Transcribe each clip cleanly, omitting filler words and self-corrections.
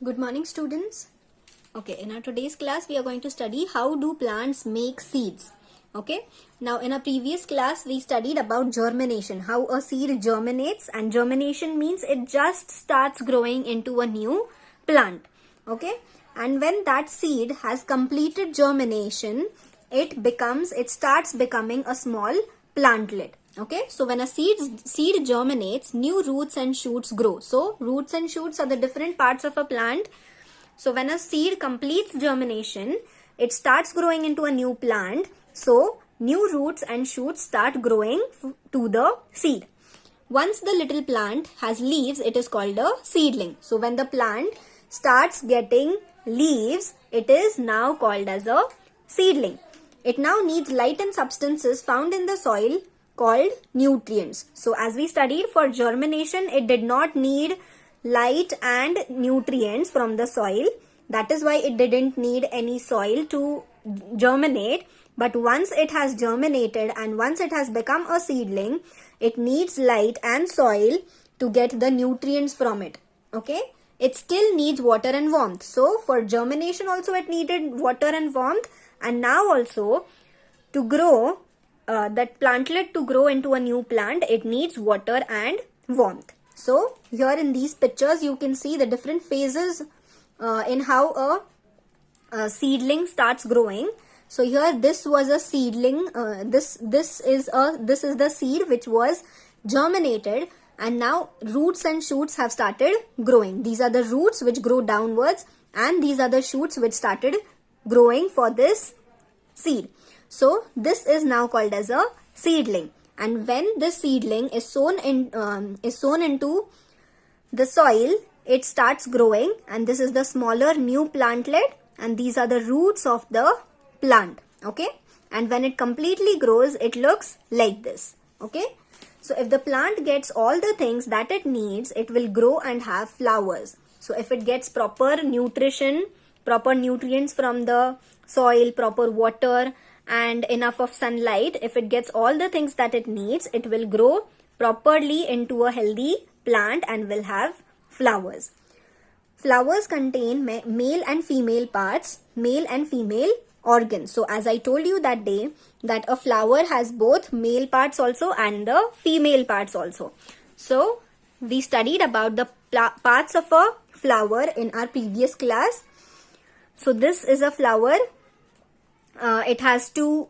Good morning, students. Okay, in our today's class, we are going to study how do plants make seeds. Okay, now in our previous class, we studied about germination, how a seed germinates, and germination means it just starts growing into a new plant. Okay, and when that seed has completed germination, it starts becoming a small plantlet. Okay, so when a seed germinates, new roots and shoots grow. So roots and shoots are the different parts of a plant. So when a seed completes germination, it starts growing into a new plant. So new roots and shoots start growing to the seed. Once the little plant has leaves, it is called a seedling. So when the plant starts getting leaves, it is now called as a seedling. It now needs light and substances found in the soil called nutrients. So as we studied, for germination, it did not need light and nutrients from the soil. That is why it didn't need any soil to germinate. But once it has germinated and once it has become a seedling, it needs light and soil to get the nutrients from it. Okay, it still needs water and warmth. So for germination also it needed water and warmth, and now also to grow that plantlet to grow into a new plant, it needs water and warmth. So here in these pictures you can see the different phases in how a seedling starts growing. So here this was a seedling. This is the seed which was germinated, and now roots and shoots have started growing. These are the roots which grow downwards, and these are the shoots which started growing for this seed. So this is now called as a seedling. And when this seedling is sown into the soil, it starts growing, and this is the smaller new plantlet, and these are the roots of the plant. Okay, and when it completely grows, it looks like this. Okay, so if the plant gets all the things that it needs, it will grow and have flowers. So if it gets proper nutrition, proper nutrients from the soil, proper water, and enough of sunlight, if it gets all the things that it needs, it will grow properly into a healthy plant and will have flowers. Flowers contain male and female parts, male and female organs. So as I told you that day, that a flower has both male parts also and the female parts also. So we studied about the parts of a flower in our previous class. So this is a flower. It has two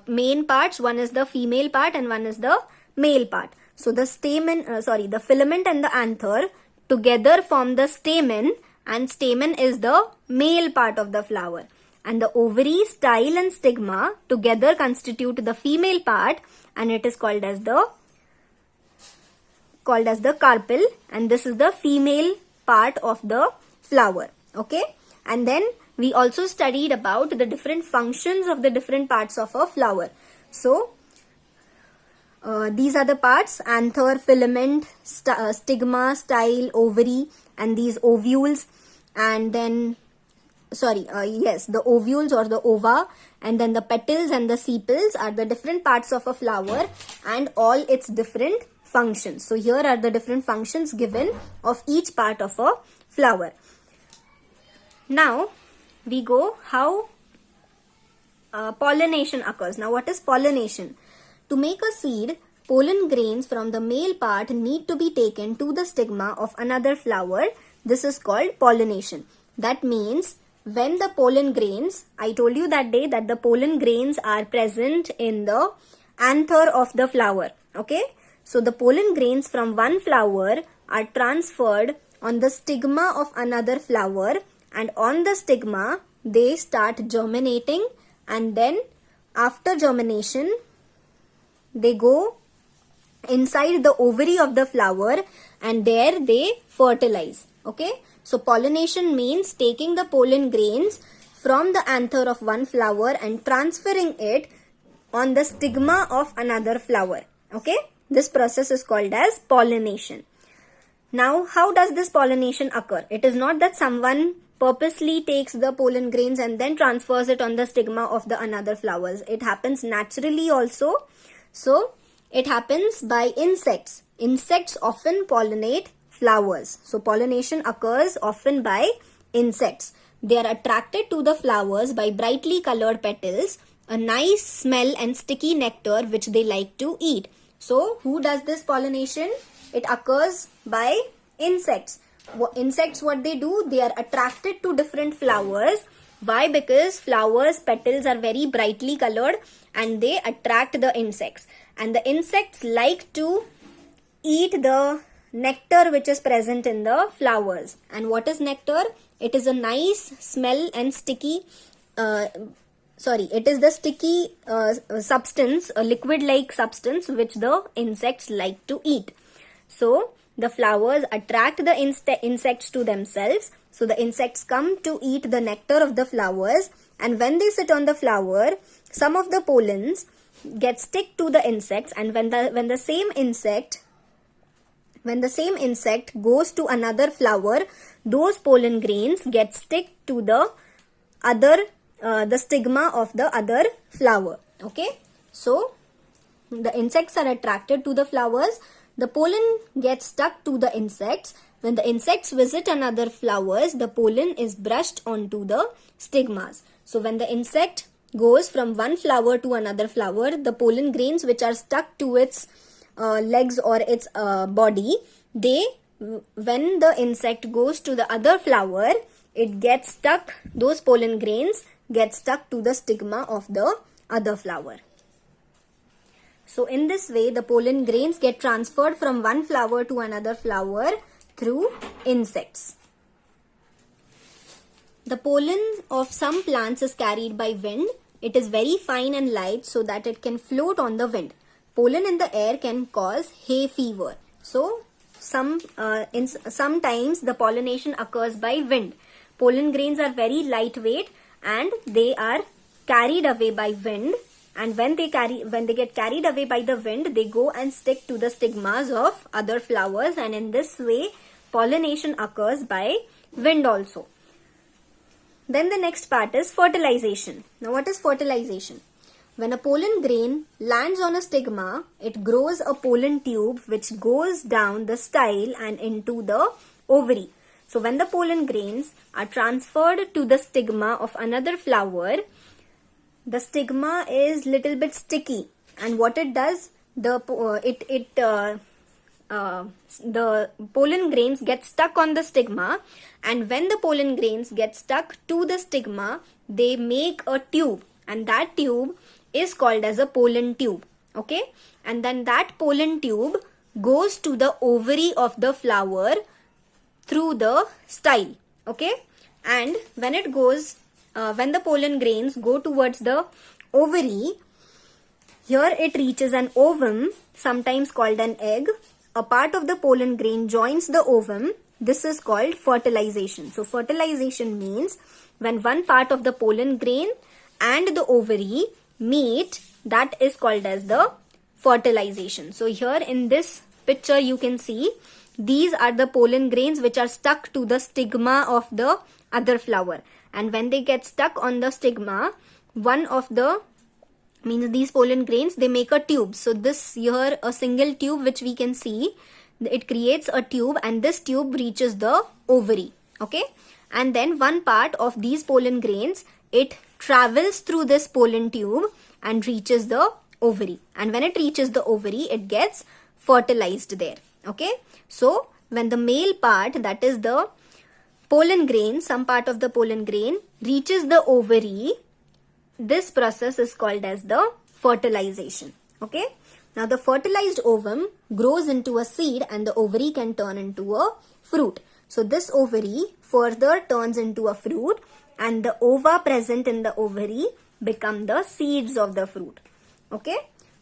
main parts. One is the female part and one is the male part. So the the filament and the anther together form the stamen, and stamen is the male part of the flower. And the ovary, style and stigma together constitute the female part, and it is called as the carpel, and this is the female part of the flower. Okay, and then we also studied about the different functions of the different parts of a flower. So these are the parts: anther, filament, stigma, style, ovary, and these ovules, and then the ovules or the ova, and then the petals and the sepals are the different parts of a flower and all its different functions. So here are the different functions given of each part of a flower. Now we go how pollination occurs. Now what is pollination? To make a seed, pollen grains from the male part need to be taken to the stigma of another flower. This is called pollination. That means when the pollen grains, I told you that day that the pollen grains are present in the anther of the flower. Okay, so the pollen grains from one flower are transferred on the stigma of another flower, and on the stigma they start germinating, and then after germination they go inside the ovary of the flower, and there they fertilize. Okay, so pollination means taking the pollen grains from the anther of one flower and transferring it on the stigma of another flower. Okay, this process is called as pollination. Now how does this pollination occur? It is not that someone purposely takes the pollen grains and then transfers it on the stigma of the another flowers. It happens naturally also. So it happens by insects. Insects often pollinate flowers. So pollination occurs often by insects. They are attracted to the flowers by brightly colored petals, a nice smell and sticky nectar which they like to eat. So who does this pollination? It occurs by insects. Insects, what they do? They are attracted to different flowers. Why? Because flowers' petals are very brightly colored and they attract the insects. And the insects like to eat the nectar which is present in the flowers. And what is nectar? It is a nice smell and sticky, it is the sticky substance, a liquid-like substance which the insects like to eat. So the flowers attract the insects to themselves. So the insects come to eat the nectar of the flowers, and when they sit on the flower, some of the pollens get stick to the insects, and when the same insect goes to another flower, those pollen grains get stick to the stigma of the other flower. Okay, so the insects are attracted to the flowers. The pollen gets stuck to the insects. When the insects visit another flowers, the pollen is brushed onto the stigmas. So when the insect goes from one flower to another flower, the pollen grains which are stuck to its legs or its body, when the insect goes to the other flower, it gets stuck, those pollen grains get stuck to the stigma of the other flower. So in this way, the pollen grains get transferred from one flower to another flower through insects. The pollen of some plants is carried by wind. It is very fine and light so that it can float on the wind. Pollen in the air can cause hay fever. So sometimes the pollination occurs by wind. Pollen grains are very lightweight and they are carried away by wind. And when they get carried away by the wind, they go and stick to the stigmas of other flowers, and in this way pollination occurs by wind also. Then the next part is fertilization. Now what is fertilization? When a pollen grain lands on a stigma, it grows a pollen tube which goes down the style and into the ovary. So when the pollen grains are transferred to the stigma of another flower, the stigma is little bit sticky, and what it does, the pollen grains get stuck on the stigma, and when the pollen grains get stuck to the stigma, they make a tube, and that tube is called as a pollen tube. Okay, and then that pollen tube goes to the ovary of the flower through the style. Okay, and when it goes when the pollen grains go towards the ovary, here it reaches an ovum, sometimes called an egg. A part of the pollen grain joins the ovum. This is called fertilization. So fertilization means when one part of the pollen grain and the ovary meet, that is called as the fertilization. So here in this picture you can see these are the pollen grains which are stuck to the stigma of the other flower. And when they get stuck on the stigma, these pollen grains, they make a tube. So this here, a single tube which we can see, it creates a tube, and this tube reaches the ovary. Okay, and then one part of these pollen grains, it travels through this pollen tube and reaches the ovary. And when it reaches the ovary, it gets fertilized there. Okay, so when the male part, that is the pollen grain, some part of the pollen grain reaches the ovary, this process is called as the fertilization. Okay, now the fertilized ovum grows into a seed and the ovary can turn into a fruit. So this ovary further turns into a fruit, and the ova present in the ovary become the seeds of the fruit. Okay,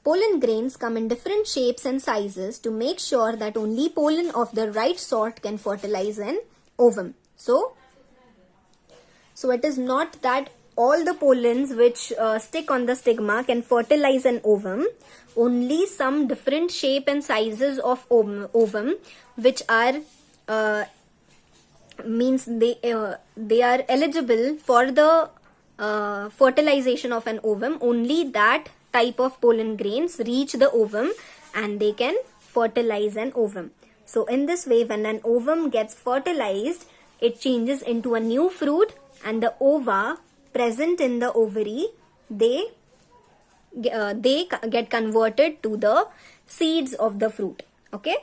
pollen grains come in different shapes and sizes to make sure that only pollen of the right sort can fertilize an ovum. So it is not that all the pollens which stick on the stigma can fertilize an ovum. Only some different shape and sizes of ovum which are they are eligible for the fertilization of an ovum. Only that type of pollen grains reach the ovum and they can fertilize an ovum. So in this way, when an ovum gets fertilized, it changes into a new fruit, and the ova present in the ovary, they get converted to the seeds of the fruit. Okay,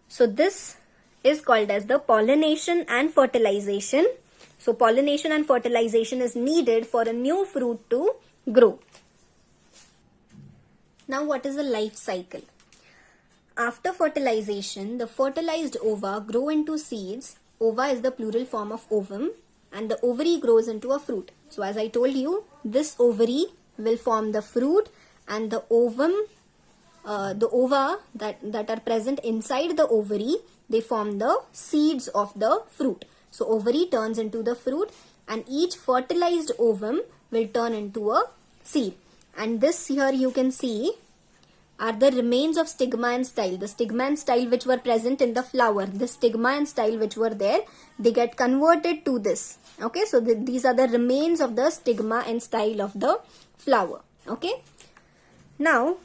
so this is called as the pollination and fertilization. So pollination and fertilization is needed for a new fruit to grow. Now, what is the life cycle? After fertilization, the fertilized ova grow into seeds. Ova is the plural form of ovum, and the ovary grows into a fruit. So as I told you, this ovary will form the fruit, and the ovum, the ova that are present inside the ovary, they form the seeds of the fruit. So ovary turns into the fruit, and each fertilized ovum will turn into a seed. And this here you can see are the remains of stigma and style. The stigma and style which were present in the flower, the stigma and style which were there, they get converted to this. Okay, so these are the remains of the stigma and style of the flower. Okay, now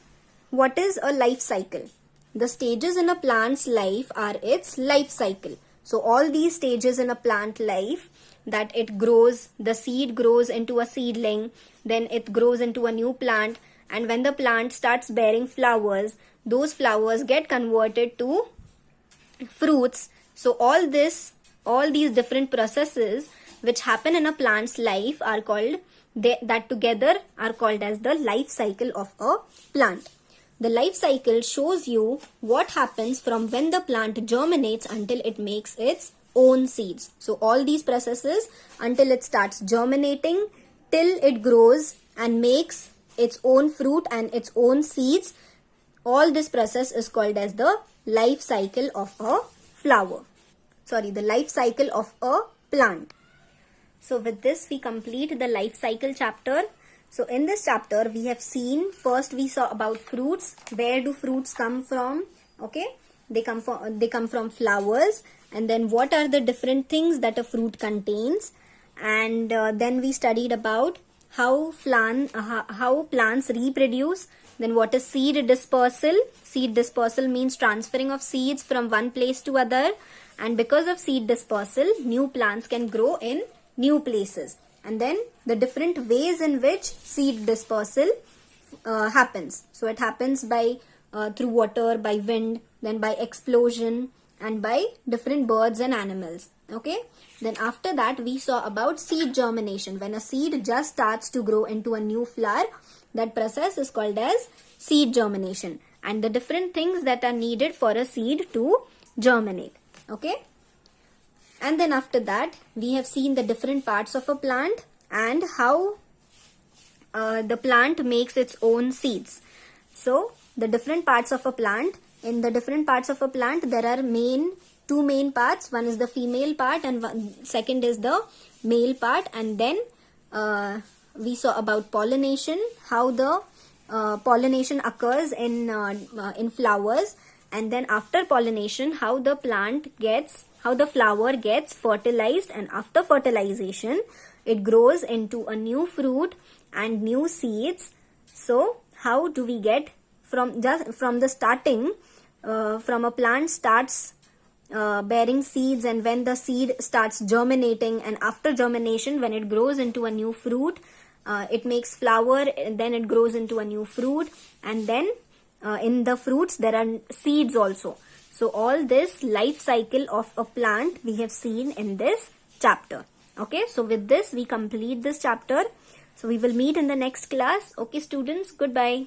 what is a life cycle? The stages in a plant's life are its life cycle. So all these stages in a plant life, that it grows, the seed grows into a seedling, then it grows into a new plant, and when the plant starts bearing flowers, those flowers get converted to fruits. So all these different processes which happen in a plant's life are called, that together are called as the life cycle of a plant. The life cycle shows you what happens from when the plant germinates until it makes its own seeds. So all these processes until it starts germinating, till it grows and makes its own fruit and its own seeds, all this process is called as the life cycle of a flower. Sorry, the life cycle of a plant. So with this we complete the life cycle chapter. So in this chapter we have seen, first we saw about fruits. Where do fruits come from? Okay, they come from flowers. And then what are the different things that a fruit contains? And then we studied about how plants reproduce. Then what is seed dispersal? Seed dispersal means transferring of seeds from one place to other. And because of seed dispersal, new plants can grow in new places. And then the different ways in which seed dispersal happens. So it happens by through water, by wind, then by explosion, and by different birds and animals. Okay, then after that we saw about seed germination. When a seed just starts to grow into a new flower, that process is called as seed germination, and the different things that are needed for a seed to germinate. Okay, and then after that we have seen the different parts of a plant and how the plant makes its own seeds. So the different parts of a plant, in the different parts of a plant there are two main parts. One is the female part and second is the male part. And then we saw about pollination, how the pollination occurs in flowers. And then after pollination, how the flower gets fertilized, and after fertilization it grows into a new fruit and new seeds. So how do we get from the starting, from a plant starts bearing seeds, and when the seed starts germinating, and after germination when it grows into a new fruit, it makes flower, and then it grows into a new fruit, and then in the fruits there are seeds also. So all this life cycle of a plant we have seen in this chapter. Okay, so with this we complete this chapter. So we will meet in the next class. Okay students, goodbye.